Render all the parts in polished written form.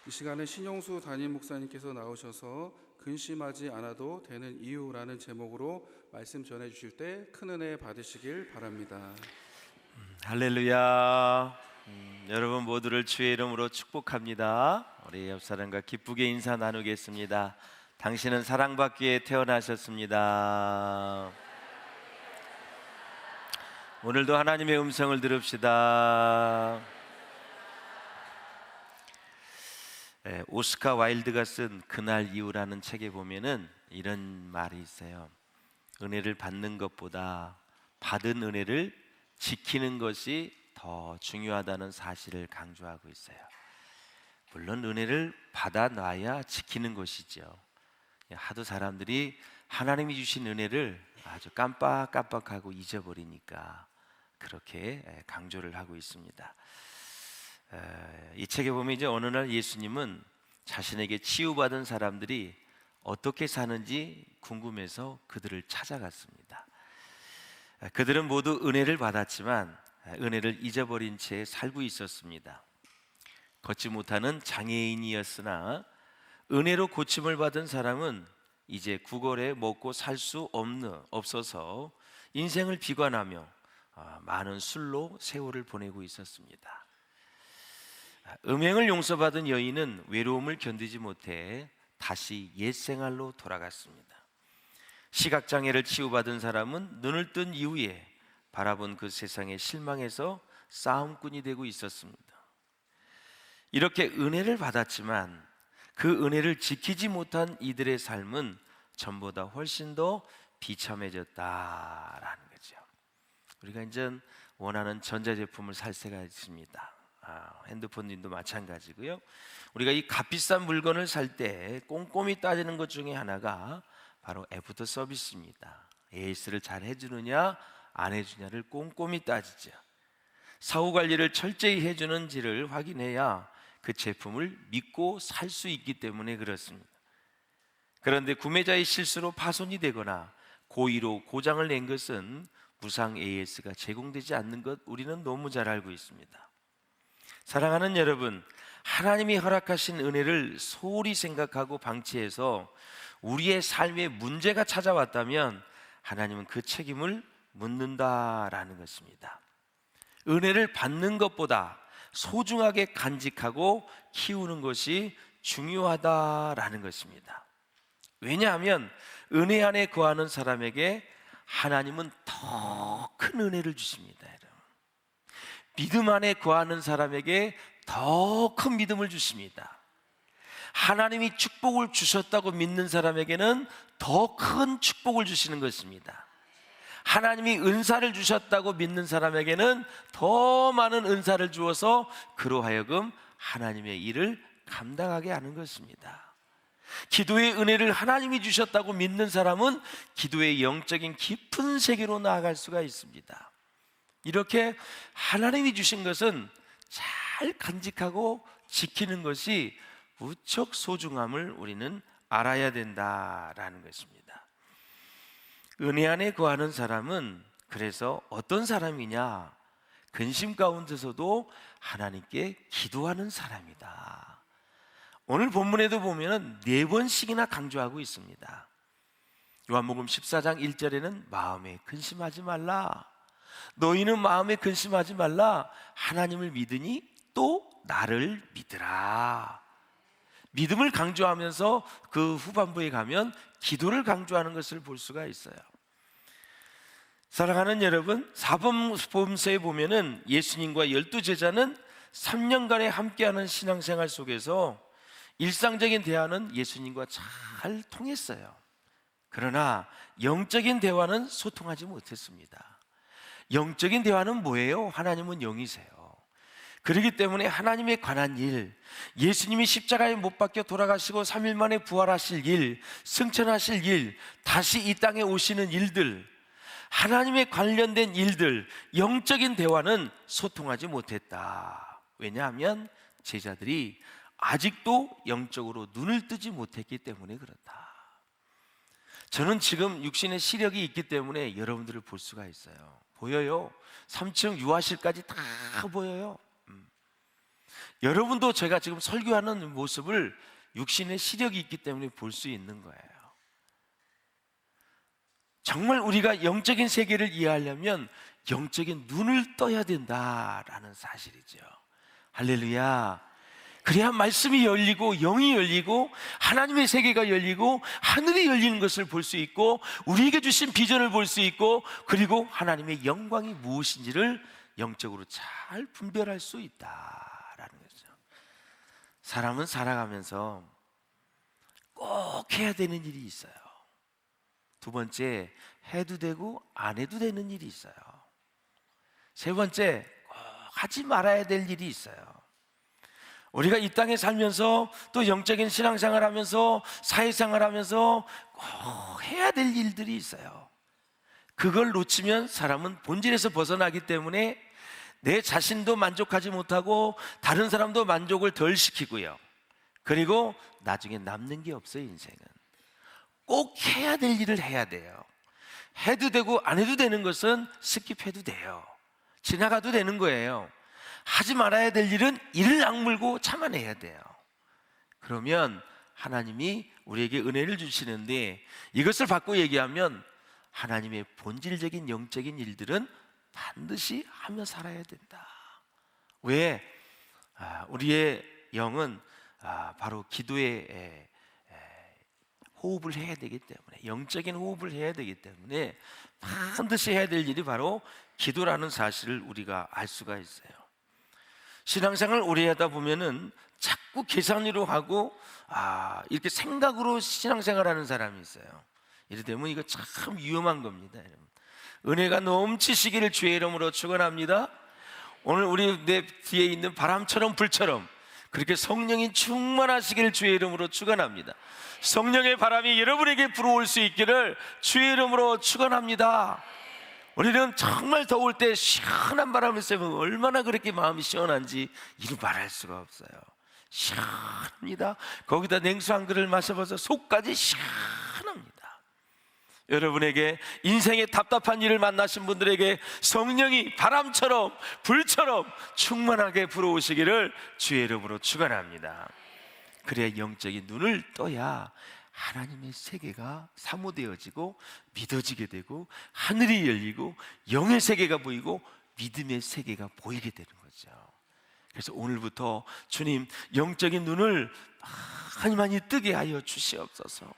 이 시간에 신용수 담임 목사님께서 나오셔서 근심하지 않아도 되는 이유라는 제목으로 말씀 전해 주실 때 큰 은혜 받으시길 바랍니다. 할렐루야. 여러분 모두를 주의 이름으로 축복합니다. 우리 옆 사람과 기쁘게 인사 나누겠습니다. 당신은 사랑받기에 태어나셨습니다. 오늘도 하나님의 음성을 들읍시다. 오스카 와일드가 쓴 그날 이후라는 책에 보면은 이런 말이 있어요. 은혜를 받는 것보다 받은 은혜를 지키는 것이 더 중요하다는 사실을 강조하고 있어요. 물론 은혜를 받아놔야 지키는 것이죠. 하도 사람들이 하나님이 주신 은혜를 아주 깜빡깜빡하고 잊어버리니까 그렇게 강조를 하고 있습니다. 이 책에 보면 이제 어느 날 예수님은 자신에게 치유받은 사람들이 어떻게 사는지 궁금해서 그들을 찾아갔습니다. 그들은 모두 은혜를 받았지만 은혜를 잊어버린 채 살고 있었습니다. 걷지 못하는 장애인이었으나 은혜로 고침을 받은 사람은 이제 구걸에 먹고 살 수 없어서 인생을 비관하며 많은 술로 세월을 보내고 있었습니다. 음행을 용서받은 여인은 외로움을 견디지 못해 다시 옛 생활로 돌아갔습니다. 시각장애를 치유받은 사람은 눈을 뜬 이후에 바라본 그 세상에 실망해서 싸움꾼이 되고 있었습니다. 이렇게 은혜를 받았지만 그 은혜를 지키지 못한 이들의 삶은 전보다 훨씬 더 비참해졌다라는 거죠. 우리가 이제 원하는 전자제품을 살 때가 있습니다. 핸드폰도 마찬가지고요. 우리가 이 값비싼 물건을 살 때 꼼꼼히 따지는 것 중에 하나가 바로 애프터 서비스입니다. AS를 잘 해주느냐 안 해주냐를 꼼꼼히 따지죠. 사후 관리를 철저히 해주는지를 확인해야 그 제품을 믿고 살 수 있기 때문에 그렇습니다. 그런데 구매자의 실수로 파손이 되거나 고의로 고장을 낸 것은 무상 AS가 제공되지 않는 것 우리는 너무 잘 알고 있습니다. 사랑하는 여러분, 하나님이 허락하신 은혜를 소홀히 생각하고 방치해서 우리의 삶에 문제가 찾아왔다면 하나님은 그 책임을 묻는다라는 것입니다. 은혜를 받는 것보다 소중하게 간직하고 키우는 것이 중요하다라는 것입니다. 왜냐하면 은혜 안에 거하는 사람에게 하나님은 더 큰 은혜를 주십니다. 믿음 안에 거하는 사람에게 더 큰 믿음을 주십니다. 하나님이 축복을 주셨다고 믿는 사람에게는 더 큰 축복을 주시는 것입니다. 하나님이 은사를 주셨다고 믿는 사람에게는 더 많은 은사를 주어서 그로 하여금 하나님의 일을 감당하게 하는 것입니다. 기도의 은혜를 하나님이 주셨다고 믿는 사람은 기도의 영적인 깊은 세계로 나아갈 수가 있습니다. 이렇게 하나님이 주신 것은 잘 간직하고 지키는 것이 무척 소중함을 우리는 알아야 된다라는 것입니다. 은혜 안에 거하는 사람은 그래서 어떤 사람이냐? 근심 가운데서도 하나님께 기도하는 사람이다. 오늘 본문에도 보면 4번씩이나 강조하고 있습니다. 요한복음 14장 1절에는 마음에 근심하지 말라. 너희는 마음에 근심하지 말라. 하나님을 믿으니 또 나를 믿으라. 믿음을 강조하면서 그 후반부에 가면 기도를 강조하는 것을 볼 수가 있어요. 사랑하는 여러분, 사복음서에 보면은 예수님과 12제자는 3년간의 함께하는 신앙생활 속에서 일상적인 대화는 예수님과 잘 통했어요. 그러나 영적인 대화는 소통하지 못했습니다. 영적인 대화는 뭐예요? 하나님은 영이세요. 그렇기 때문에 하나님에 관한 일, 예수님이 십자가에 못 박혀 돌아가시고 3일 만에 부활하실 일, 승천하실 일, 다시 이 땅에 오시는 일들, 하나님에 관련된 일들, 영적인 대화는 소통하지 못했다. 왜냐하면 제자들이 아직도 영적으로 눈을 뜨지 못했기 때문에 그렇다. 저는 지금 육신의 시력이 있기 때문에 여러분들을 볼 수가 있어요. 보여요. 3층 유아실까지 다 보여요. 여러분도 제가 지금 설교하는 모습을 육신의 시력이 있기 때문에 볼 수 있는 거예요. 정말 우리가 영적인 세계를 이해하려면 영적인 눈을 떠야 된다라는 사실이죠. 할렐루야. 그래야 말씀이 열리고 영이 열리고 하나님의 세계가 열리고 하늘이 열리는 것을 볼 수 있고 우리에게 주신 비전을 볼 수 있고 그리고 하나님의 영광이 무엇인지를 영적으로 잘 분별할 수 있다라는 거죠. 사람은 살아가면서 꼭 해야 되는 일이 있어요. 두 번째, 해도 되고 안 해도 되는 일이 있어요. 세 번째, 꼭 하지 말아야 될 일이 있어요. 우리가 이 땅에 살면서 또 영적인 신앙생활 하면서 사회생활 하면서 꼭 해야 될 일들이 있어요. 그걸 놓치면 사람은 본질에서 벗어나기 때문에 내 자신도 만족하지 못하고 다른 사람도 만족을 덜 시키고요. 그리고 나중에 남는 게 없어요. 인생은 꼭 해야 될 일을 해야 돼요. 해도 되고 안 해도 되는 것은 스킵해도 돼요. 지나가도 되는 거예요. 하지 말아야 될 일은 이를 악물고 참아내야 돼요. 그러면 하나님이 우리에게 은혜를 주시는데 이것을 받고 얘기하면 하나님의 본질적인 영적인 일들은 반드시 하며 살아야 된다. 왜? 우리의 영은 바로 기도에 호흡을 해야 되기 때문에, 영적인 호흡을 해야 되기 때문에 반드시 해야 될 일이 바로 기도라는 사실을 우리가 알 수가 있어요. 신앙생활 오래 하다 보면은 자꾸 계산으로 하고 이렇게 생각으로 신앙생활하는 사람이 있어요. 이러되면 이거 참 위험한 겁니다. 여러분. 은혜가 넘치시기를 주의 이름으로 축원합니다. 오늘 우리 내 뒤에 있는 바람처럼 불처럼 그렇게 성령이 충만하시기를 주의 이름으로 축원합니다. 성령의 바람이 여러분에게 불어올 수 있기를 주의 이름으로 축원합니다. 우리는 정말 더울 때 시원한 바람을 쐬면 얼마나 그렇게 마음이 시원한지 이루 말할 수가 없어요. 시원합니다. 거기다 냉수 한 그릇 마셔봐서 속까지 시원합니다. 여러분에게 인생의 답답한 일을 만나신 분들에게 성령이 바람처럼 불처럼 충만하게 불어오시기를 주의 이름으로 축원합니다. 그래야 영적인 눈을 떠야 하나님의 세계가 사모되어지고 믿어지게 되고 하늘이 열리고 영의 세계가 보이고 믿음의 세계가 보이게 되는 거죠. 그래서 오늘부터 주님 영적인 눈을 많이 뜨게 하여 주시옵소서.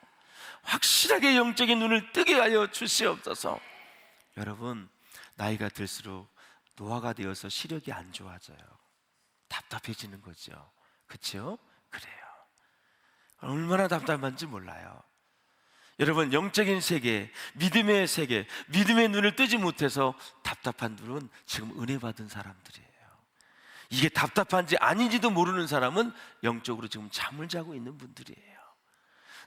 확실하게 영적인 눈을 뜨게 하여 주시옵소서. 여러분, 나이가 들수록 노화가 되어서 시력이 안 좋아져요. 답답해지는 거죠. 그렇죠? 그래요. 얼마나 답답한지 몰라요. 여러분, 영적인 세계, 믿음의 세계, 믿음의 눈을 뜨지 못해서 답답한 분은 지금 은혜 받은 사람들이에요. 이게 답답한지 아닌지도 모르는 사람은 영적으로 지금 잠을 자고 있는 분들이에요.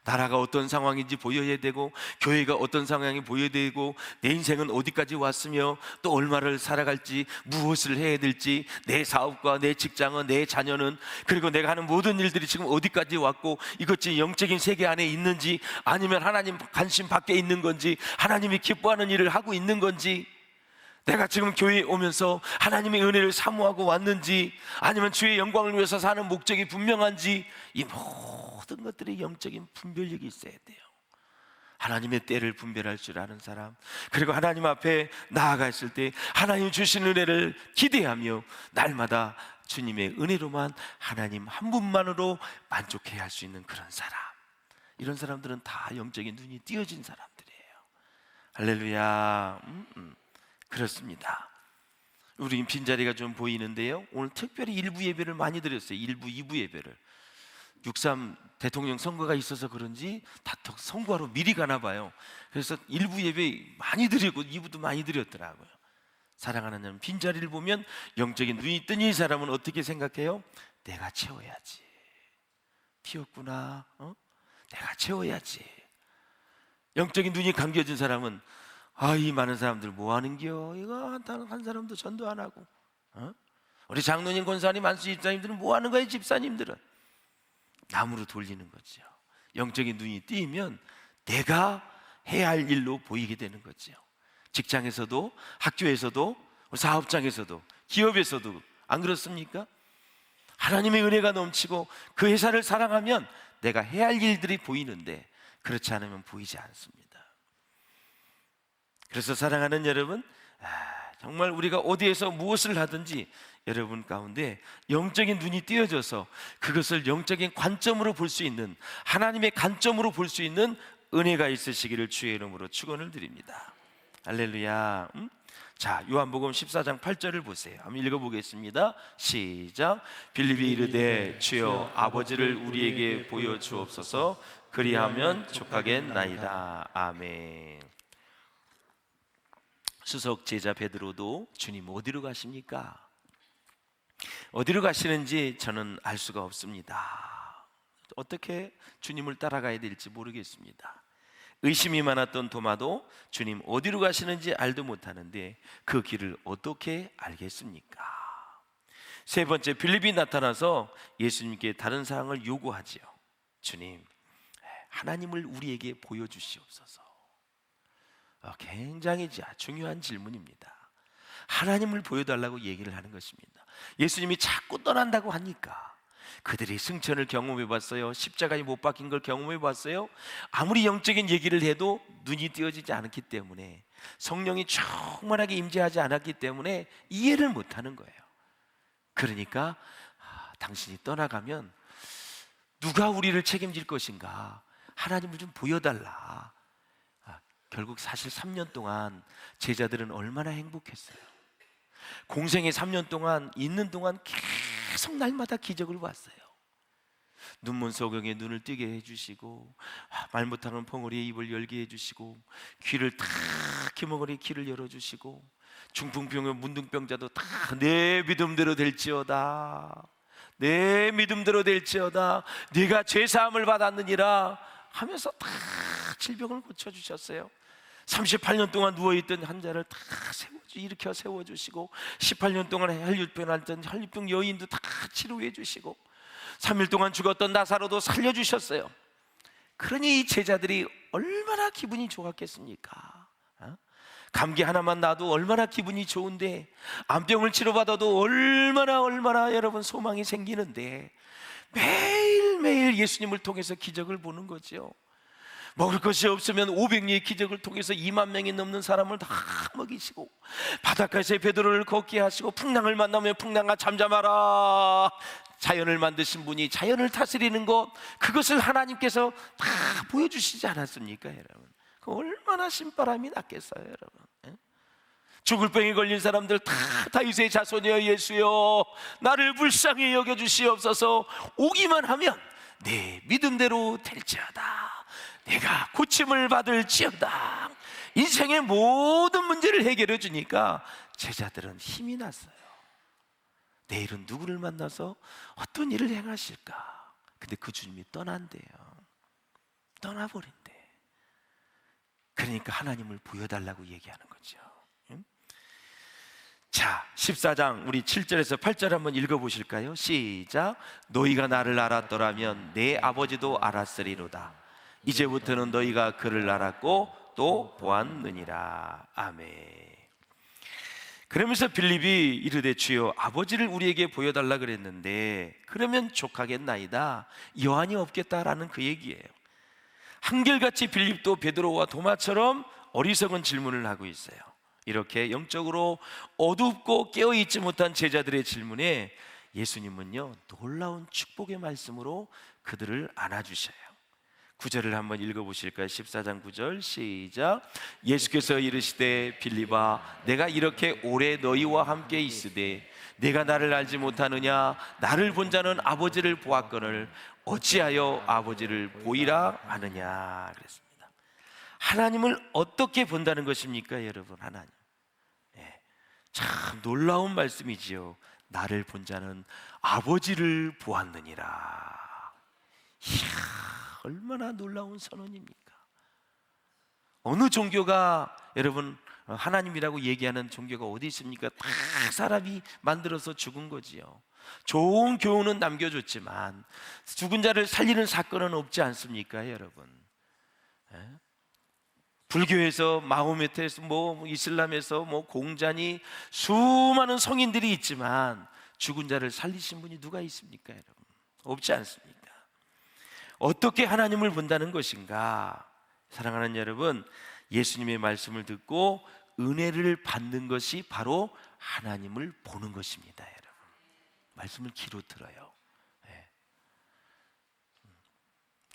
나라가 어떤 상황인지 보여야 되고 교회가 어떤 상황이 보여야 되고 내 인생은 어디까지 왔으며 또 얼마를 살아갈지 무엇을 해야 될지 내 사업과 내 직장은 내 자녀는 그리고 내가 하는 모든 일들이 지금 어디까지 왔고 이것이 영적인 세계 안에 있는지 아니면 하나님 관심 밖에 있는 건지 하나님이 기뻐하는 일을 하고 있는 건지 내가 지금 교회에 오면서 하나님의 은혜를 사모하고 왔는지 아니면 주의 영광을 위해서 사는 목적이 분명한지 이 모든 것들이 영적인 분별력이 있어야 돼요. 하나님의 때를 분별할 줄 아는 사람 그리고 하나님 앞에 나아가 있을 때 하나님 주신 은혜를 기대하며 날마다 주님의 은혜로만 하나님 한 분만으로 만족해야 할 수 있는 그런 사람 이런 사람들은 다 영적인 눈이 띄어진 사람들이에요. 할렐루야. 그렇습니다. 우리 빈자리가 좀 보이는데요 오늘 특별히 일부 예배를 많이 드렸어요. 1부, 2부 예배를 6.3 대통령 선거가 있어서 그런지 다 선거하러 미리 가나 봐요. 그래서 1부 예배 많이 드리고 2부도 많이 드렸더라고요. 사랑하는 여러분, 빈자리를 보면 영적인 눈이 뜬 이 사람은 어떻게 생각해요? 내가 채워야지. 튀었구나. 내가 채워야지. 영적인 눈이 감겨진 사람은 이 많은 사람들 뭐 하는겨? 이거 한 사람도 전도 안 하고 우리 장로님, 권사님, 안수 집사님들은 뭐 하는 거예요? 집사님들은 남으로 돌리는 거죠. 영적인 눈이 띄면 내가 해야 할 일로 보이게 되는 거죠. 직장에서도 학교에서도 사업장에서도 기업에서도 안 그렇습니까? 하나님의 은혜가 넘치고 그 회사를 사랑하면 내가 해야 할 일들이 보이는데 그렇지 않으면 보이지 않습니다. 그래서 사랑하는 여러분, 정말 우리가 어디에서 무엇을 하든지 여러분 가운데 영적인 눈이 띄어져서 그것을 영적인 관점으로 볼 수 있는, 하나님의 관점으로 볼 수 있는 은혜가 있으시기를 주의 이름으로 축원을 드립니다. 할렐루야. 자, 요한복음 14장 8절을 보세요. 한번 읽어보겠습니다. 시작. 빌립이 이르되 주여 아버지를 우리에게 보여주옵소서. 그리하면 족하겠나이다. 아멘. 수석 제자 베드로도 주님 어디로 가십니까? 어디로 가시는지 저는 알 수가 없습니다. 어떻게 주님을 따라가야 될지 모르겠습니다. 의심이 많았던 도마도 주님 어디로 가시는지 알도 못하는데 그 길을 어떻게 알겠습니까? 세 번째, 빌립이 나타나서 예수님께 다른 사항을 요구하지요. 주님, 하나님을 우리에게 보여주시옵소서. 굉장히 중요한 질문입니다. 하나님을 보여달라고 얘기를 하는 것입니다. 예수님이 자꾸 떠난다고 하니까 그들이 승천을 경험해 봤어요. 십자가에 못 박힌 걸 경험해 봤어요. 아무리 영적인 얘기를 해도 눈이 띄어지지 않았기 때문에, 성령이 충만하게 임재하지 않았기 때문에 이해를 못하는 거예요. 그러니까 당신이 떠나가면 누가 우리를 책임질 것인가? 하나님을 좀 보여달라. 결국 사실 3년 동안 제자들은 얼마나 행복했어요. 공생의 3년 동안 있는 동안 계속 날마다 기적을 봤어요. 눈먼 소경의 눈을 뜨게 해주시고, 말 못하는 벙어리의 입을 열게 해주시고, 귀를 탁 기멍어리 귀를 열어주시고, 중풍병의 문둥병자도 다 내 믿음대로 될지어다, 내 믿음대로 될지어다, 네가 죄사함을 받았느니라 하면서 다 질병을 고쳐주셨어요. 38년 동안 누워있던 환자를 다 일으켜 세워주시고, 18년 동안 혈류병 앓던 혈류병 여인도 다 치료해 주시고, 3일 동안 죽었던 나사로도 살려주셨어요. 그러니 이 제자들이 얼마나 기분이 좋았겠습니까? 감기 하나만 나도 얼마나 기분이 좋은데, 암병을 치료받아도 얼마나 여러분 소망이 생기는데, 매일매일 예수님을 통해서 기적을 보는 거죠. 먹을 것이 없으면 500리의 기적을 통해서 2만 명이 넘는 사람을 다 먹이시고, 바닷가에서 베드로를 걷게 하시고, 풍랑을 만나면 풍랑아 잠잠하라. 자연을 만드신 분이 자연을 다스리는 것, 그것을 하나님께서 다 보여주시지 않았습니까, 여러분? 그 얼마나 신바람이 났겠어요, 여러분? 죽을 병에 걸린 사람들 다 다윗의 자손이여 예수여 나를 불쌍히 여겨주시옵소서. 오기만 하면 내 믿음대로 될지어다, 내가 고침을 받을지어다. 인생의 모든 문제를 해결해 주니까 제자들은 힘이 났어요. 내일은 누구를 만나서 어떤 일을 행하실까? 근데 그 주님이 떠난대요. 떠나버린대. 그러니까 하나님을 보여달라고 얘기하는 거죠. 자, 14장 우리 7절에서 8절 한번 읽어보실까요? 시작. 너희가 나를 알았더라면 내 아버지도 알았으리로다. 이제부터는 너희가 그를 알았고 또 보았느니라. 아멘. 그러면서 빌립이 이르되 주여 아버지를 우리에게 보여달라 그랬는데 그러면 족하겠나이다, 여한이 없겠다라는 그 얘기예요. 한결같이 빌립도 베드로와 도마처럼 어리석은 질문을 하고 있어요. 이렇게 영적으로 어둡고 깨어있지 못한 제자들의 질문에 예수님은요 놀라운 축복의 말씀으로 그들을 안아주셔요. 9절을 한번 읽어보실까요? 14장 9절 시작. 예수께서 이르시되 빌립아 내가 이렇게 오래 너희와 함께 있으되 내가 나를 알지 못하느냐? 나를 본 자는 아버지를 보았거늘 어찌하여 아버지를 보이라 하느냐 그랬습니다. 하나님을 어떻게 본다는 것입니까, 여러분? 하나님, 참 놀라운 말씀이지요. 나를 본 자는 아버지를 보았느니라. 이야, 얼마나 놀라운 선언입니까? 어느 종교가 여러분 하나님이라고 얘기하는 종교가 어디 있습니까? 다 사람이 만들어서 죽은 거지요. 좋은 교훈은 남겨줬지만 죽은 자를 살리는 사건은 없지 않습니까, 여러분? 불교에서 마호메트에서 이슬람에서 공자니 수많은 성인들이 있지만 죽은 자를 살리신 분이 누가 있습니까, 여러분? 없지 않습니까? 어떻게 하나님을 본다는 것인가? 사랑하는 여러분, 예수님의 말씀을 듣고 은혜를 받는 것이 바로 하나님을 보는 것입니다, 여러분. 말씀을 귀로 들어요. 예.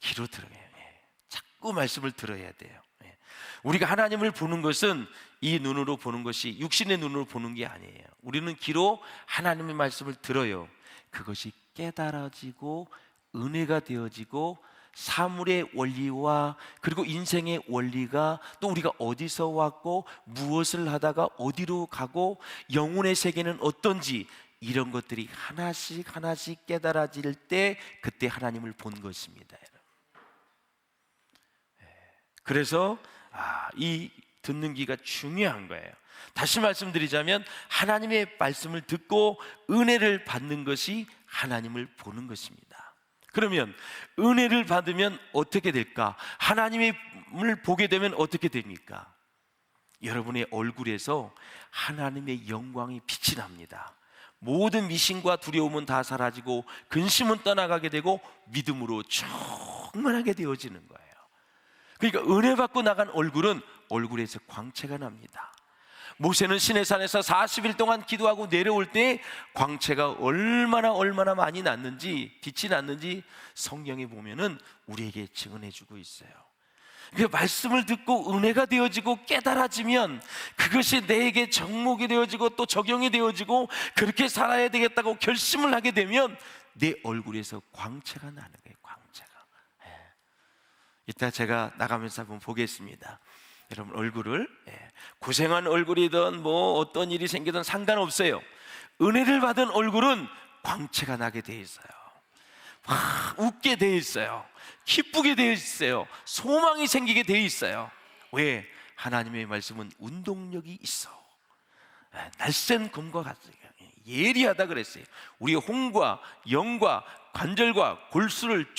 귀로 들어요. 예. 자꾸 말씀을 들어야 돼요. 예. 우리가 하나님을 보는 것은 이 눈으로 보는 것이 육신의 눈으로 보는 게 아니에요. 우리는 귀로 하나님의 말씀을 들어요. 그것이 깨달아지고 은혜가 되어지고 사물의 원리와 그리고 인생의 원리가 또 우리가 어디서 왔고 무엇을 하다가 어디로 가고 영혼의 세계는 어떤지 이런 것들이 하나씩 하나씩 깨달아질 때 그때 하나님을 본 것입니다. 그래서 이 듣는 귀가 중요한 거예요. 다시 말씀드리자면 하나님의 말씀을 듣고 은혜를 받는 것이 하나님을 보는 것입니다. 그러면 은혜를 받으면 어떻게 될까? 하나님을 보게 되면 어떻게 됩니까? 여러분의 얼굴에서 하나님의 영광이 빛이 납니다. 모든 미신과 두려움은 다 사라지고 근심은 떠나가게 되고 믿음으로 충만하게 되어지는 거예요. 그러니까 은혜 받고 나간 얼굴은 얼굴에서 광채가 납니다. 모세는 시내산에서 40일 동안 기도하고 내려올 때 광채가 얼마나 많이 났는지, 빛이 났는지 성경에 보면은 우리에게 증언해 주고 있어요. 그 말씀을 듣고 은혜가 되어지고 깨달아지면 그것이 내게 정목이 되어지고 또 적용이 되어지고 그렇게 살아야 되겠다고 결심을 하게 되면 내 얼굴에서 광채가 나는 거예요. 광채가. 이따 제가 나가면서 한번 보겠습니다. 여러분 얼굴을 고생한 얼굴이든 뭐 어떤 일이 생기든 상관없어요. 은혜를 받은 얼굴은 광채가 나게 돼 있어요. 웃게 돼 있어요. 기쁘게 돼 있어요. 소망이 생기게 돼 있어요. 왜? 하나님의 말씀은 운동력이 있어. 날쌘 검과 같아요. 예리하다 그랬어요. 우리의 혼과 영과 관절과 골수를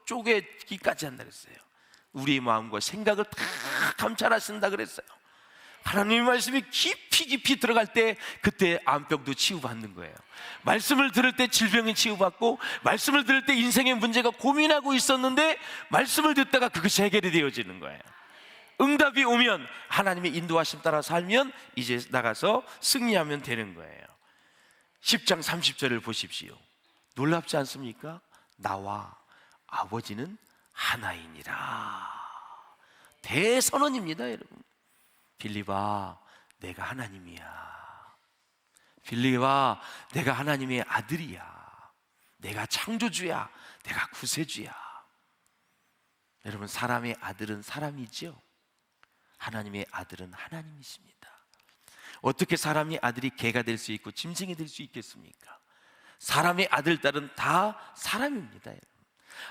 쪼개기까지 한다 그랬어요. 우리의 마음과 생각을 다 감찰하신다 그랬어요. 하나님의 말씀이 깊이 들어갈 때 그때 암병도 치유받는 거예요. 말씀을 들을 때 질병이 치유받고 말씀을 들을 때 인생의 문제가 고민하고 있었는데 말씀을 듣다가 그것이 해결이 되어지는 거예요. 응답이 오면 하나님의 인도하심 따라 살면 이제 나가서 승리하면 되는 거예요. 10장 30절을 보십시오. 놀랍지 않습니까? 나와 아버지는 하나이니라. 대선언입니다, 여러분. 빌립아, 내가 하나님이야. 빌립아, 내가 하나님의 아들이야. 내가 창조주야. 내가 구세주야. 여러분, 사람의 아들은 사람이죠. 하나님의 아들은 하나님이십니다. 어떻게 사람의 아들이 개가 될 수 있고 짐승이 될 수 있겠습니까? 사람의 아들, 딸은 다 사람입니다, 여러분.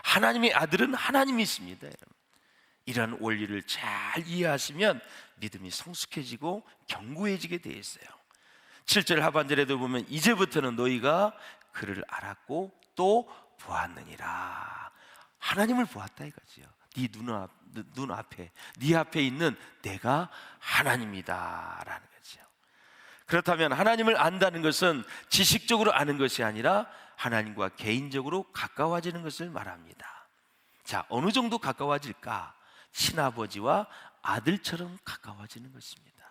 하나님의 아들은 하나님이십니다, 여러분. 이런 원리를 잘 이해하시면 믿음이 성숙해지고 견고해지게 되어 있어요. 7절 하반절에도 보면 이제부터는 너희가 그를 알았고 또 보았느니라. 하나님을 보았다 이거지요. 네 눈앞에, 네 앞에 있는 내가 하나님이다 라는 거죠. 그렇다면 하나님을 안다는 것은 지식적으로 아는 것이 아니라 하나님과 개인적으로 가까워지는 것을 말합니다. 자, 어느 정도 가까워질까? 친아버지와 아들처럼 가까워지는 것입니다.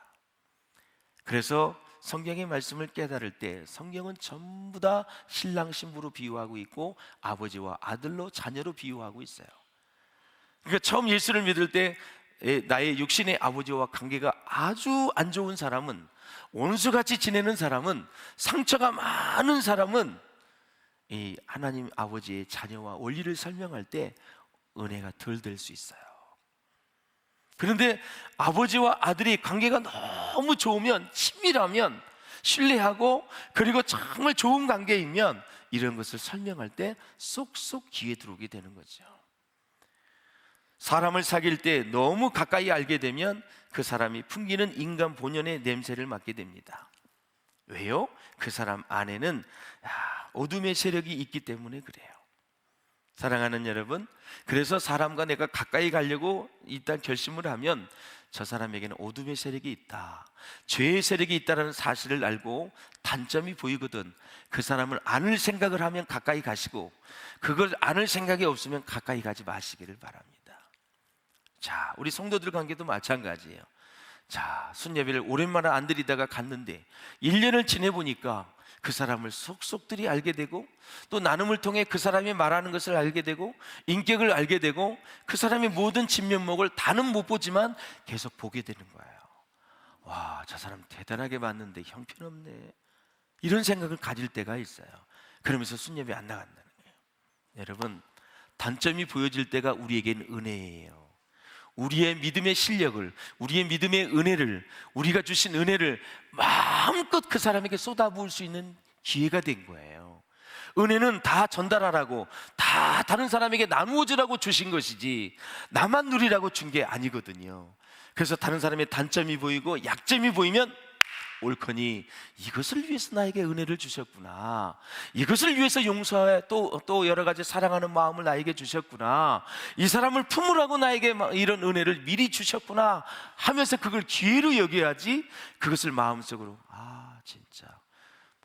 그래서 성경의 말씀을 깨달을 때 성경은 전부 다 신랑 신부로 비유하고 있고 아버지와 아들로 자녀로 비유하고 있어요. 그러니까 처음 예수를 믿을 때 나의 육신의 아버지와 관계가 아주 안 좋은 사람은, 원수같이 지내는 사람은, 상처가 많은 사람은 이 하나님 아버지의 자녀와 원리를 설명할 때 은혜가 덜 될 수 있어요. 그런데 아버지와 아들이 관계가 너무 좋으면, 친밀하면, 신뢰하고 그리고 정말 좋은 관계이면 이런 것을 설명할 때 쏙쏙 귀에 들어오게 되는 거죠. 사람을 사귈 때 너무 가까이 알게 되면 그 사람이 풍기는 인간 본연의 냄새를 맡게 됩니다. 왜요? 그 사람 안에는 어둠의 세력이 있기 때문에 그래요. 사랑하는 여러분, 그래서 사람과 내가 가까이 가려고 일단 결심을 하면 저 사람에게는 어둠의 세력이 있다, 죄의 세력이 있다는 사실을 알고 단점이 보이거든 그 사람을 안을 생각을 하면 가까이 가시고, 그걸 안을 생각이 없으면 가까이 가지 마시기를 바랍니다. 자, 우리 성도들 관계도 마찬가지예요. 자, 순례배를 오랜만에 안 드리다가 갔는데 1년을 지내보니까 그 사람을 속속들이 알게 되고, 또 나눔을 통해 그 사람이 말하는 것을 알게 되고, 인격을 알게 되고, 그 사람의 모든 진면목을 다는 못 보지만 계속 보게 되는 거예요. 와, 저 사람 대단하게 봤는데 형편없네, 이런 생각을 가질 때가 있어요. 그러면서 순례배 안 나간다는 거예요. 여러분, 단점이 보여질 때가 우리에게는 은혜예요. 우리의 믿음의 실력을, 우리의 믿음의 은혜를, 우리가 주신 은혜를 마음껏 그 사람에게 쏟아부을 수 있는 기회가 된 거예요. 은혜는 다 전달하라고, 다 다른 사람에게 나누어 주라고 주신 것이지 나만 누리라고 준 게 아니거든요. 그래서 다른 사람의 단점이 보이고 약점이 보이면 옳거니 이것을 위해서 나에게 은혜를 주셨구나, 이것을 위해서 용서해 또 여러 가지 사랑하는 마음을 나에게 주셨구나, 이 사람을 품으라고 나에게 이런 은혜를 미리 주셨구나 하면서 그걸 기회로 여겨야지, 그것을 마음속으로 진짜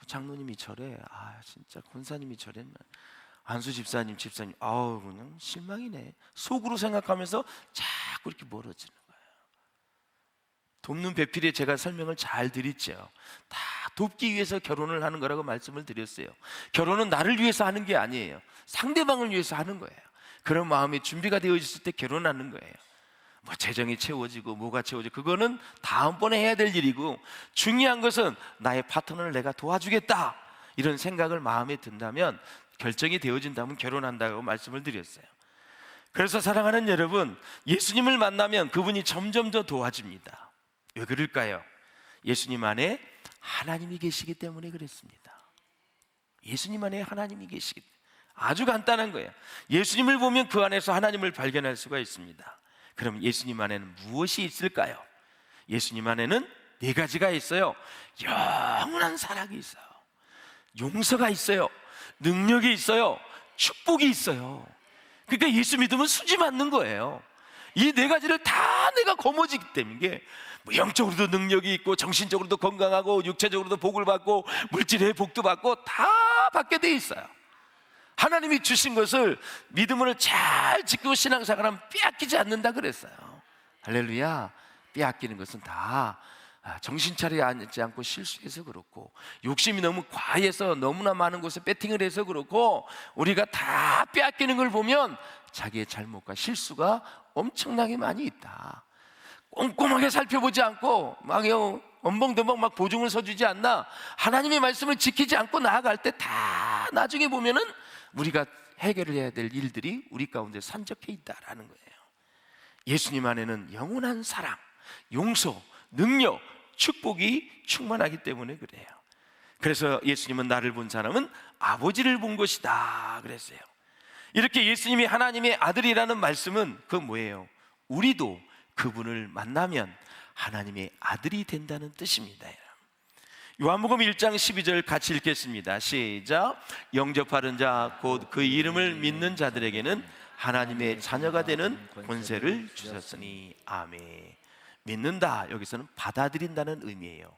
장로님이 저래, 진짜 권사님이 저래, 안수 집사님 그냥 실망이네, 속으로 생각하면서 자꾸 이렇게 멀어지는 거예요. 돕는 배필에 제가 설명을 잘 드렸죠. 다 돕기 위해서 결혼을 하는 거라고 말씀을 드렸어요. 결혼은 나를 위해서 하는 게 아니에요. 상대방을 위해서 하는 거예요. 그런 마음이 준비가 되어 있을 때 결혼하는 거예요. 뭐 재정이 채워지고 뭐가 채워지고 그거는 다음번에 해야 될 일이고, 중요한 것은 나의 파트너를 내가 도와주겠다, 이런 생각을 마음에 든다면, 결정이 되어진다면 결혼한다고 말씀을 드렸어요. 그래서 사랑하는 여러분, 예수님을 만나면 그분이 점점 더 도와줍니다. 왜 그럴까요? 예수님 안에 하나님이 계시기 때문에 그랬습니다. 예수님 안에 하나님이 계시기 때문에. 아주 간단한 거예요. 예수님을 보면 그 안에서 하나님을 발견할 수가 있습니다. 그럼 예수님 안에는 무엇이 있을까요? 예수님 안에는 4가지가 있어요. 영원한 사랑이 있어요, 용서가 있어요, 능력이 있어요, 축복이 있어요. 그러니까 예수 믿으면 수지 맞는 거예요. 이 4가지를 다 내가 거머쥐기 때문에, 뭐 영적으로도 능력이 있고, 정신적으로도 건강하고, 육체적으로도 복을 받고, 물질의 복도 받고, 다 받게 돼 있어요. 하나님이 주신 것을 믿음으로 잘 지키고 신앙생활하면 빼앗기지 않는다 그랬어요. 할렐루야. 빼앗기는 것은 다 정신 차리지 않고 실수해서 그렇고, 욕심이 너무 과해서 너무나 많은 곳에 배팅을 해서 그렇고, 우리가 다 빼앗기는 걸 보면 자기의 잘못과 실수가 엄청나게 많이 있다. 꼼꼼하게 살펴보지 않고 막 엄벙덤벙 막 보증을 서주지 않나, 하나님의 말씀을 지키지 않고 나아갈 때 다 나중에 보면은 우리가 해결해야 될 일들이 우리 가운데 산적해 있다라는 거예요. 예수님 안에는 영원한 사랑, 용서, 능력, 축복이 충만하기 때문에 그래요. 그래서 예수님은 나를 본 사람은 아버지를 본 것이다 그랬어요. 이렇게 예수님이 하나님의 아들이라는 말씀은 그 뭐예요? 우리도 그분을 만나면 하나님의 아들이 된다는 뜻입니다. 요한복음 1장 12절 같이 읽겠습니다. 시작. 영접하는 자 곧 그 이름을 믿는 자들에게는 하나님의 자녀가 되는 권세를 주셨으니. 아멘. 믿는다, 여기서는 받아들인다는 의미예요.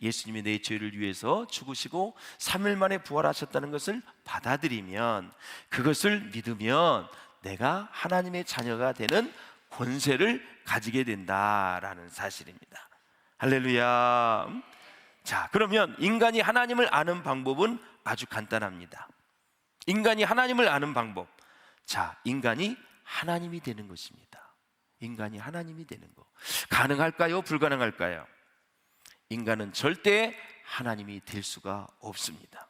예수님이 내 죄를 위해서 죽으시고 3일 만에 부활하셨다는 것을 받아들이면, 그것을 믿으면 내가 하나님의 자녀가 되는 권세를 가지게 된다라는 사실입니다. 할렐루야. 자, 그러면 인간이 하나님을 아는 방법은 아주 간단합니다. 인간이 하나님을 아는 방법, 자, 인간이 하나님이 되는 것입니다. 인간이 하나님이 되는 것, 가능할까요? 불가능할까요? 인간은 절대 하나님이 될 수가 없습니다.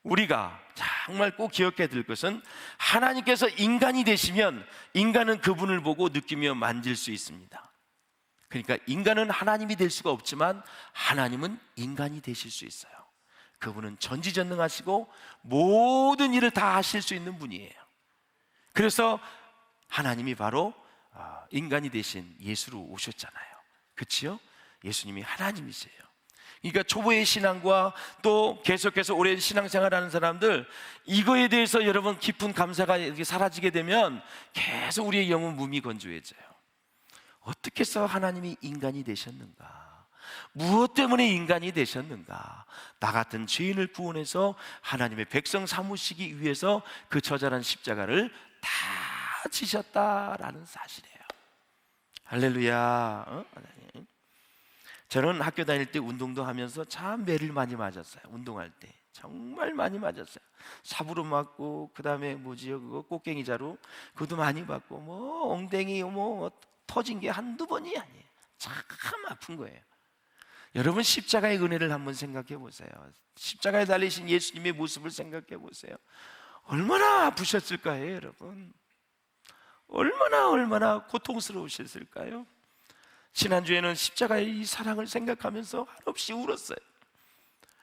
우리가 정말 꼭 기억해야 될 것은, 하나님께서 인간이 되시면 인간은 그분을 보고 느끼며 만질 수 있습니다. 그러니까 인간은 하나님이 될 수가 없지만 하나님은 인간이 되실 수 있어요. 그분은 전지전능하시고 모든 일을 다 하실 수 있는 분이에요. 그래서 하나님이 바로 인간이 되신 예수로 오셨잖아요. 그렇지요? 예수님이 하나님이세요. 그러니까 초보의 신앙과 또 계속해서 오랜 신앙생활하는 사람들, 이거에 대해서 여러분 깊은 감사가 이렇게 사라지게 되면 계속 우리의 영은 무미건조해져요. 어떻게 해서 하나님이 인간이 되셨는가? 무엇 때문에 인간이 되셨는가? 나 같은 죄인을 구원해서 하나님의 백성 삼으시기 위해서 그 처절한 십자가를 다 지셨다라는 사실이에요. 할렐루야. 저는 학교 다닐 때 운동도 하면서 참 매를 많이 맞았어요. 운동할 때 정말 많이 맞았어요. 삽으로 맞고, 그 다음에 뭐지요, 그거 꽃갱이 자루, 그것도 많이 맞고, 뭐 엉덩이 뭐 터진 게 한두 번이 아니에요. 참 아픈 거예요. 여러분, 십자가의 은혜를 한번 생각해 보세요. 십자가에 달리신 예수님의 모습을 생각해 보세요. 얼마나 아프셨을까요, 여러분? 얼마나 고통스러우셨을까요? 지난주에는 십자가의 이 사랑을 생각하면서 한없이 울었어요.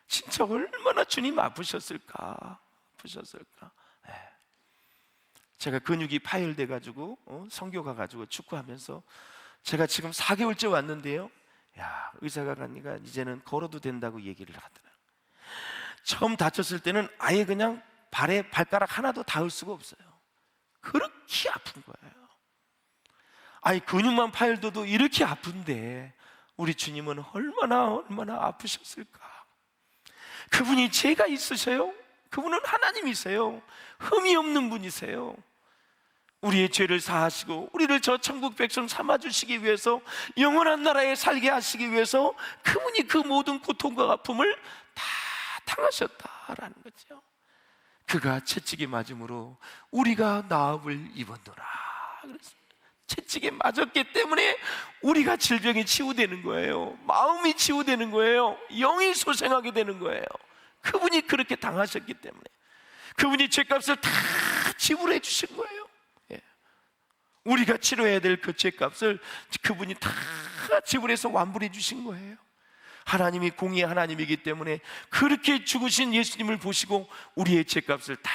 진짜 얼마나 주님 아프셨을까. 제가 근육이 파열돼 가지고 선교 가가지고 축구하면서 제가 지금 4개월째 왔는데요, 야, 의사가 가니까 이제는 걸어도 된다고 얘기를 하더라고요. 처음 다쳤을 때는 아예 그냥 발에 발가락 하나도 닿을 수가 없어요. 그렇게 아픈 거예요. 아니, 근육만 파열돼도 이렇게 아픈데 우리 주님은 얼마나 아프셨을까. 그분이 죄가 있으세요? 그분은 하나님이세요. 흠이 없는 분이세요. 우리의 죄를 사하시고 우리를 저 천국 백성 삼아주시기 위해서, 영원한 나라에 살게 하시기 위해서 그분이 그 모든 고통과 아픔을 다 당하셨다라는 거죠. 그가 채찍에 맞음으로 우리가 나음을 입었노라 그랬습니다. 채찍에 맞았기 때문에 우리가 질병이 치유되는 거예요. 마음이 치유되는 거예요. 영이 소생하게 되는 거예요. 그분이 그렇게 당하셨기 때문에, 그분이 죄값을 다 지불해 주신 거예요. 우리가 치러야 될 그 죄값을 그분이 다 지불해서 완불해 주신 거예요. 하나님이 공의의 하나님이기 때문에 그렇게 죽으신 예수님을 보시고 우리의 죄값을 다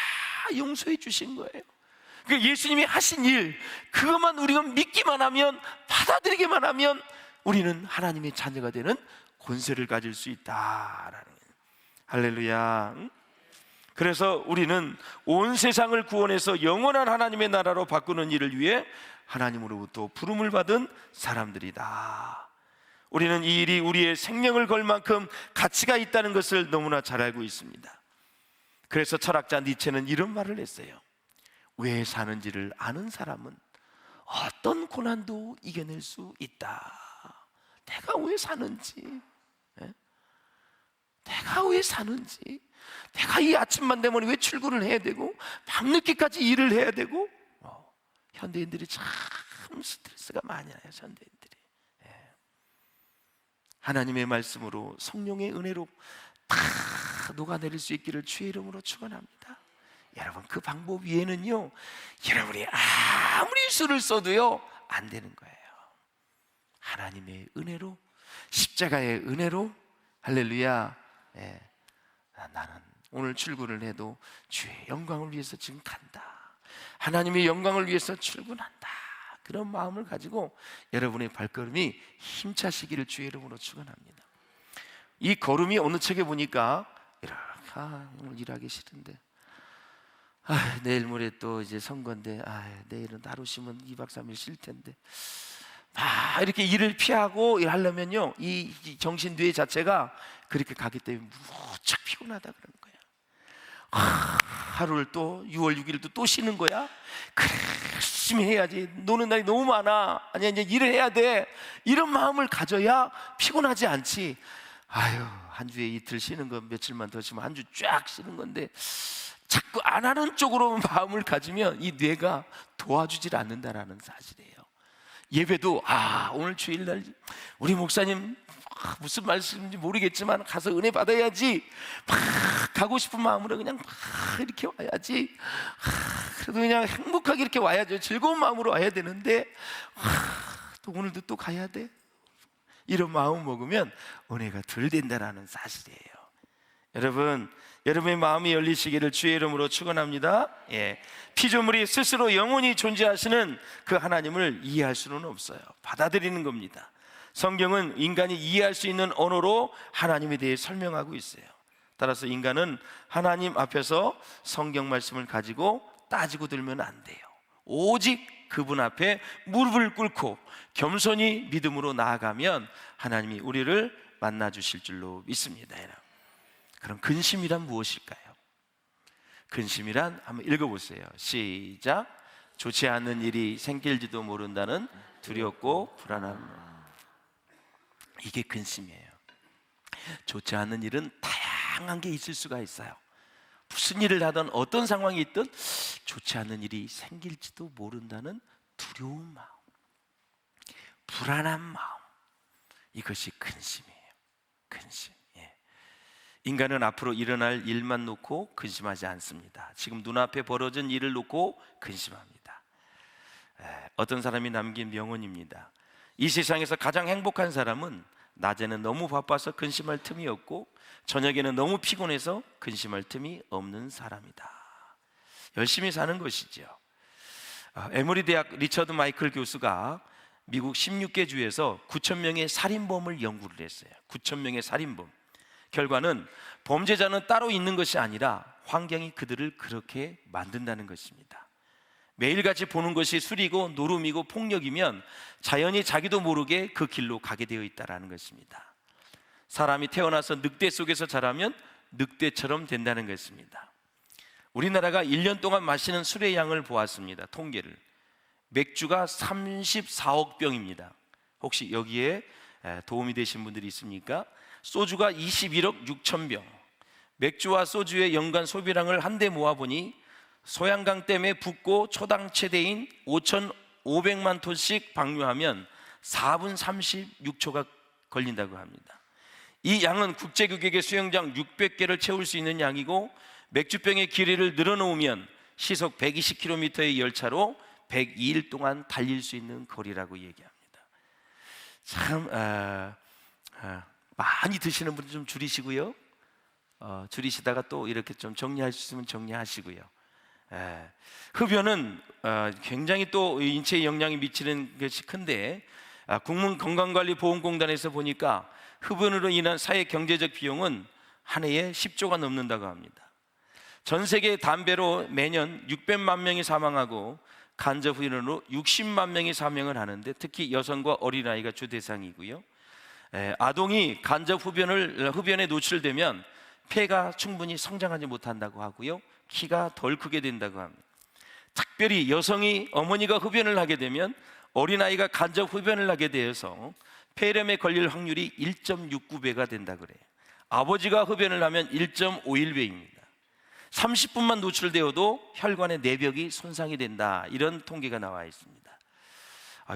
용서해 주신 거예요. 그러니까 예수님이 하신 일, 그것만 우리가 믿기만 하면, 받아들이기만 하면 우리는 하나님의 자녀가 되는 권세를 가질 수 있다라는 거예요. 할렐루야. 그래서 우리는 온 세상을 구원해서 영원한 하나님의 나라로 바꾸는 일을 위해 하나님으로부터 부름을 받은 사람들이다. 우리는 이 일이 우리의 생명을 걸 만큼 가치가 있다는 것을 너무나 잘 알고 있습니다. 그래서 철학자 니체는 이런 말을 했어요. 왜 사는지를 아는 사람은 어떤 고난도 이겨낼 수 있다. 내가 왜 사는지, 내가 이 아침만 되면 왜 출근을 해야 되고 밤늦게까지 일을 해야 되고. 현대인들이 참 스트레스가 많이 나요. 현대인들이. 하나님의 말씀으로, 성령의 은혜로 다 녹아내릴 수 있기를 주의 이름으로 축원합니다. 여러분, 그 방법 위에는요, 여러분이 아무리 수를 써도요 안 되는 거예요. 하나님의 은혜로, 십자가의 은혜로. 할렐루야. 나는 오늘 출근을 해도 주의 영광을 위해서 지금 간다. 하나님의 영광을 위해서 출근한다. 그런 마음을 가지고 여러분의 발걸음이 힘차시기를 주의 이름으로 축원합니다. 이 걸음이 어느 책에 보니까 이렇게, 오늘 일하기 싫은데, 내일 모레 또 이제 선거인데, 내일은 하루 쉬면 2박 3일 쉴 텐데, 이렇게 일을 피하고 하려면요, 이 정신뇌 자체가 그렇게 가기 때문에 무척 피곤하다 그러는 거예요. 하루를 또 6월 6일도 또 쉬는 거야? 그래, 열심히 해야지. 노는 날이 너무 많아. 아니야, 이제 일을 해야 돼. 이런 마음을 가져야 피곤하지 않지. 한 주에 이틀 쉬는 건, 며칠만 더 쉬면 한 주 쫙 쉬는 건데, 자꾸 안 하는 쪽으로 마음을 가지면 이 뇌가 도와주질 않는다라는 사실이에요. 예배도 오늘 주일날 우리 목사님 무슨 말씀인지 모르겠지만 가서 은혜 받아야지, 가고 싶은 마음으로 그냥 이렇게 와야지, 그래도 그냥 행복하게 이렇게 와야죠. 즐거운 마음으로 와야 되는데, 또 오늘도 또 가야 돼, 이런 마음 먹으면 은혜가 덜 된다라는 사실이에요. 여러분, 여러분의 마음이 열리시기를 주의 이름으로 축원합니다. 피조물이 스스로 영원히 존재하시는 그 하나님을 이해할 수는 없어요. 받아들이는 겁니다. 성경은 인간이 이해할 수 있는 언어로 하나님에 대해 설명하고 있어요. 따라서 인간은 하나님 앞에서 성경 말씀을 가지고 따지고 들면 안 돼요. 오직 그분 앞에 무릎을 꿇고 겸손히 믿음으로 나아가면 하나님이 우리를 만나 주실 줄로 믿습니다. 그럼 근심이란 무엇일까요? 근심이란 한번 읽어보세요. 시작. 좋지 않은 일이 생길지도 모른다는 두렵고 불안함. 이게 근심이에요. 좋지 않은 일은 다양한 게 있을 수가 있어요. 무슨 일을 하든 어떤 상황이 있든 좋지 않은 일이 생길지도 모른다는 두려운 마음, 불안한 마음, 이것이 근심이에요. 근심. 인간은 앞으로 일어날 일만 놓고 근심하지 않습니다. 지금 눈앞에 벌어진 일을 놓고 근심합니다. 어떤 사람이 남긴 명언입니다. 이 세상에서 가장 행복한 사람은 낮에는 너무 바빠서 근심할 틈이 없고 저녁에는 너무 피곤해서 근심할 틈이 없는 사람이다. 열심히 사는 것이죠. 에머리 대학 리처드 마이클 교수가 미국 16개 주에서 9,000명의 살인범을 연구를 했어요. 9,000명의 살인범. 결과는 범죄자는 따로 있는 것이 아니라 환경이 그들을 그렇게 만든다는 것입니다. 매일같이 보는 것이 술이고 노름이고 폭력이면 자연히 자기도 모르게 그 길로 가게 되어 있다는 것입니다. 사람이 태어나서 늑대 속에서 자라면 늑대처럼 된다는 것입니다. 우리나라가 1년 동안 마시는 술의 양을 보았습니다. 통계를. 맥주가 34억 병입니다. 혹시 여기에 도움이 되신 분들이 있습니까? 소주가 21억 6천 병. 맥주와 소주의 연간 소비량을 한데 모아보니 소양강댐에 붓고 초당 최대인 5,500만 톤씩 방류하면 4분 36초가 걸린다고 합니다. 이 양은 국제규격의 수영장 600개를 채울 수 있는 양이고 맥주병의 길이를 늘어놓으면 시속 120km의 열차로 102일 동안 달릴 수 있는 거리라고 얘기합니다. 참 많이 드시는 분들 좀 줄이시고요. 줄이시다가 또 이렇게 좀 정리할 수 있으면 정리하시고요. 흡연은 굉장히 또 인체에 영향이 미치는 것이 큰데 국민건강관리보험공단에서 보니까 흡연으로 인한 사회 경제적 비용은 한 해에 10조가 넘는다고 합니다. 전 세계 담배로 매년 600만 명이 사망하고 간접 흡연으로 60만 명이 사망을 하는데 특히 여성과 어린아이가 주 대상이고요. 아동이 간접 흡연에 노출되면 폐가 충분히 성장하지 못한다고 하고요. 키가 덜 크게 된다고 합니다. 특별히 여성이 어머니가 흡연을 하게 되면 어린아이가 간접 흡연을 하게 되어서 폐렴에 걸릴 확률이 1.69배가 된다 그래요. 아버지가 흡연을 하면 1.51배입니다. 30분만 노출되어도 혈관의 내벽이 손상이 된다. 이런 통계가 나와 있습니다.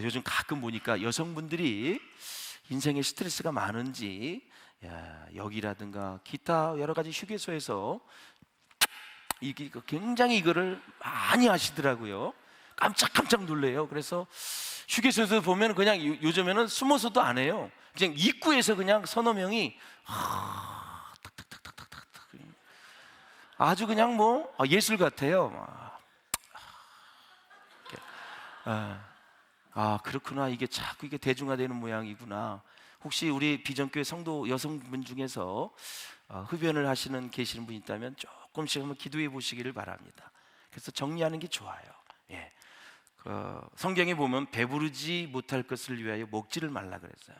요즘 가끔 보니까 여성분들이 인생에 스트레스가 많은지 여기라든가 기타 여러 가지 휴게소에서 굉장히 이거를 많이 하시더라고요. 깜짝깜짝 놀래요. 그래서 휴게소에서 보면 그냥 요즘에는 숨어서도 안 해요. 그냥 입구에서 그냥 서너 명이 탁탁탁탁탁탁 아주 그냥 뭐 예술 같아요. 그렇구나. 이게 자꾸 이게 대중화되는 모양이구나. 혹시 우리 비전교회 성도 여성분 중에서 흡연을 계시는 분 있다면 조금씩 한번 기도해 보시기를 바랍니다. 그래서 정리하는 게 좋아요. 성경에 보면 배부르지 못할 것을 위하여 먹지를 말라 그랬어요.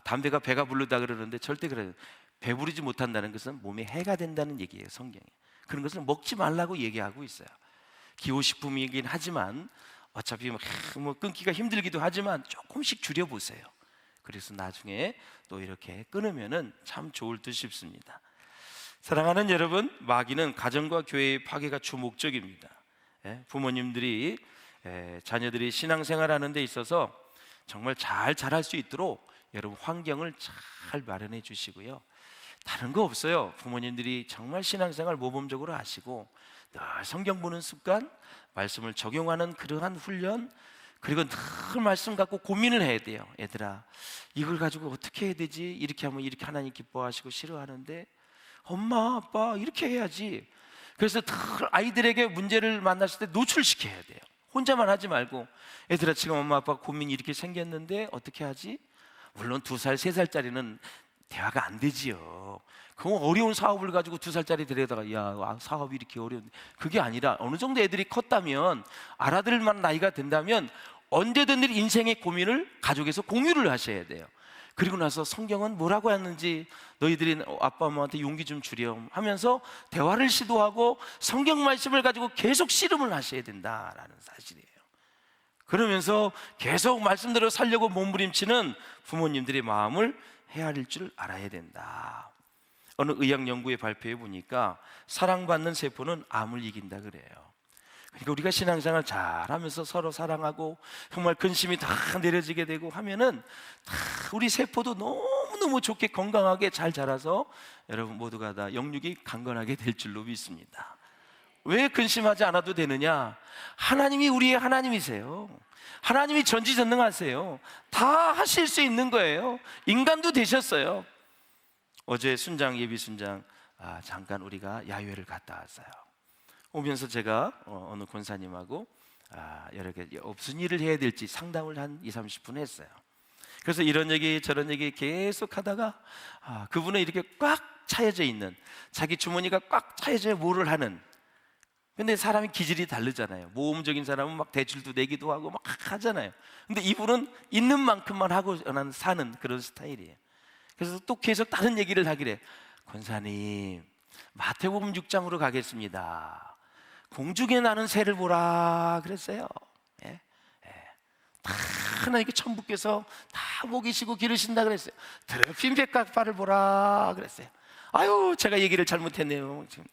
담배가 배가 부르다 그러는데 절대 그래요. 배부르지 못한다는 것은 몸에 해가 된다는 얘기예요. 성경에. 그런 것을 먹지 말라고 얘기하고 있어요. 기호식품이긴 하지만 어차피 뭐 끊기가 힘들기도 하지만 조금씩 줄여보세요. 그래서 나중에 또 이렇게 끊으면은 참 좋을 듯 싶습니다. 사랑하는 여러분, 마귀는 가정과 교회의 파괴가 주 목적입니다. 부모님들이 자녀들이 신앙생활하는 데 있어서 정말 잘 자랄 수 있도록 여러분 환경을 잘 마련해 주시고요. 다른 거 없어요. 부모님들이 정말 신앙생활 모범적으로 하시고 늘 성경 보는 습관, 말씀을 적용하는 그러한 훈련, 그리고 늘 말씀 갖고 고민을 해야 돼요. 얘들아, 이걸 가지고 어떻게 해야 되지? 이렇게 하면 이렇게 하나님 기뻐하시고 싫어하는데 엄마, 아빠 이렇게 해야지. 그래서 늘 아이들에게 문제를 만났을 때 노출시켜야 돼요. 혼자만 하지 말고 얘들아, 지금 엄마 아빠 고민이 이렇게 생겼는데 어떻게 하지? 물론 2살, 3살짜리는 대화가 안 되지요. 그 어려운 사업을 가지고 2살짜리 데려다가 야, 사업이 이렇게 어려운데, 그게 아니라 어느 정도 애들이 컸다면, 알아들을 만한 나이가 된다면 언제든 인생의 고민을 가족에서 공유를 하셔야 돼요. 그리고 나서 성경은 뭐라고 했는지 너희들이 아빠 엄마한테 용기 좀 주렴 하면서 대화를 시도하고 성경 말씀을 가지고 계속 씨름을 하셔야 된다라는 사실이에요. 그러면서 계속 말씀대로 살려고 몸부림치는 부모님들의 마음을 헤아릴 줄 알아야 된다. 어느 의학 연구의 발표에 보니까 사랑받는 세포는 암을 이긴다 그래요. 그러니까 우리가 신앙생활 잘하면서 서로 사랑하고 정말 근심이 다 내려지게 되고 하면은 다 우리 세포도 너무너무 좋게 건강하게 잘 자라서 여러분 모두가 다 영육이 강건하게 될 줄로 믿습니다. 왜 근심하지 않아도 되느냐? 하나님이 우리의 하나님이세요. 하나님이 전지전능하세요. 다 하실 수 있는 거예요. 인간도 되셨어요. 어제 순장, 예비 순장 잠깐 우리가 야외를 갔다 왔어요. 오면서 제가 어느 권사님하고 여러 개 무슨 일을 해야 될지 상담을 한 20-30분 했어요. 그래서 이런 얘기 저런 얘기 계속 하다가 그분은 이렇게 꽉 차여져 있는, 자기 주머니가 꽉 차여져 뭐를 하는, 근데 사람이 기질이 다르잖아요. 모험적인 사람은 막 대출도 내기도 하고 막 하잖아요. 근데 이분은 있는 만큼만 하고 사는 그런 스타일이에요. 그래서 또 계속 다른 얘기를 하기래. 권사님, 마태복음 6장으로 가겠습니다. 공중에 나는 새를 보라 그랬어요. 예? 다 하나님께 천부께서 다 먹이시고 기르신다 그랬어요. 드럽힌 백합화를 보라 그랬어요. 아유, 제가 얘기를 잘못했네요. 지금.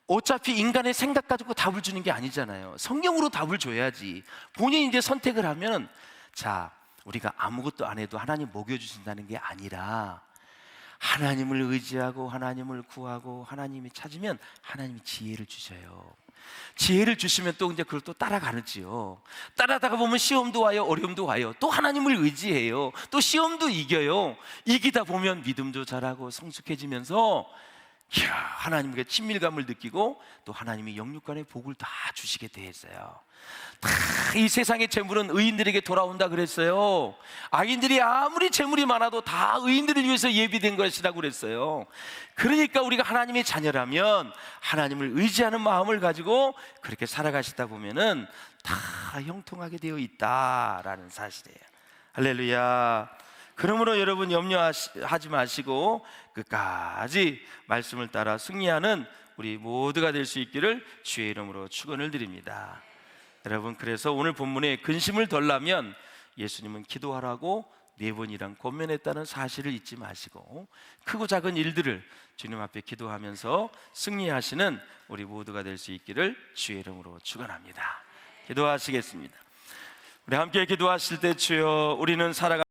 어차피 인간의 생각 가지고 답을 주는 게 아니잖아요. 성경으로 답을 줘야지. 본인이 이제 선택을 하면, 자, 우리가 아무것도 안 해도 하나님 먹여주신다는 게 아니라 하나님을 의지하고 하나님을 구하고 하나님이 찾으면 하나님이 지혜를 주셔요. 지혜를 주시면 또 이제 그걸 또 따라가지요. 따라다가 보면 시험도 와요, 어려움도 와요. 또 하나님을 의지해요. 또 시험도 이겨요. 이기다 보면 믿음도 자라고 성숙해지면서 하나님께 친밀감을 느끼고 또 하나님이 영육간의 복을 다 주시게 되었어요. 다 이 세상의 재물은 의인들에게 돌아온다 그랬어요. 악인들이 아무리 재물이 많아도 다 의인들을 위해서 예비된 것이라고 그랬어요. 그러니까 우리가 하나님의 자녀라면 하나님을 의지하는 마음을 가지고 그렇게 살아가시다 보면은 다 형통하게 되어 있다라는 사실이에요. 할렐루야. 그러므로 여러분 염려하지 마시고 끝까지 말씀을 따라 승리하는 우리 모두가 될 수 있기를 주의 이름으로 축원을 드립니다. 여러분, 그래서 오늘 본문에 근심을 덜라면 예수님은 기도하라고 4번이랑 권면했다는 사실을 잊지 마시고 크고 작은 일들을 주님 앞에 기도하면서 승리하시는 우리 모두가 될 수 있기를 주의 이름으로 축원합니다. 기도하시겠습니다. 우리 함께 기도하실 때 주여, 우리는 살아가